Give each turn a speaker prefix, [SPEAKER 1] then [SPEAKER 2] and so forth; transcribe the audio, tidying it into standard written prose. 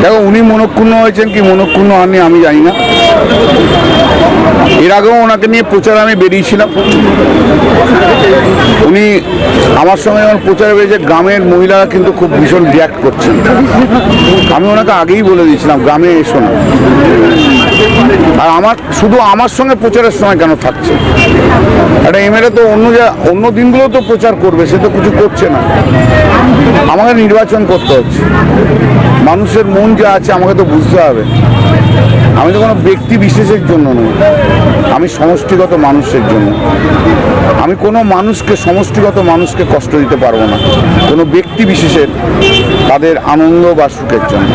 [SPEAKER 1] দেখো, উনি মনক্ষুণ্ণ হয়েছেন কি মনক্ষুণ্ণ হননি আমি জানি না। এর আগেও ওনাকে নিয়ে প্রচার আমি বেরিয়েছিলাম। উনি আমার সঙ্গে যখন প্রচারে বেরিয়েছে, গ্রামের মহিলারা কিন্তু খুব ভীষণ রিয়াক্ট করছেন। আমি ওনাকে আগেই বলে দিয়েছিলাম গ্রামে এসো না। আর শুধু আমার সঙ্গে প্রচারের সময় কেন থাকছে? একটা এমএলএ তো অন্য দিনগুলো তো প্রচার করবে, সে তো কিছু করছে না। আমাকে নির্বাচন করতে হচ্ছে, মানুষের মন যা আছে আমাকে তো বুঝতে হবে। আমি তো কোনো ব্যক্তি বিশেষের জন্য নই, আমি সমষ্টিগত মানুষের জন্য। আমি কোনো সমষ্টিগত মানুষকে কষ্ট দিতে পারবো না, কোনো ব্যক্তি বিশেষের তাদের আনন্দ বা সুখের জন্য।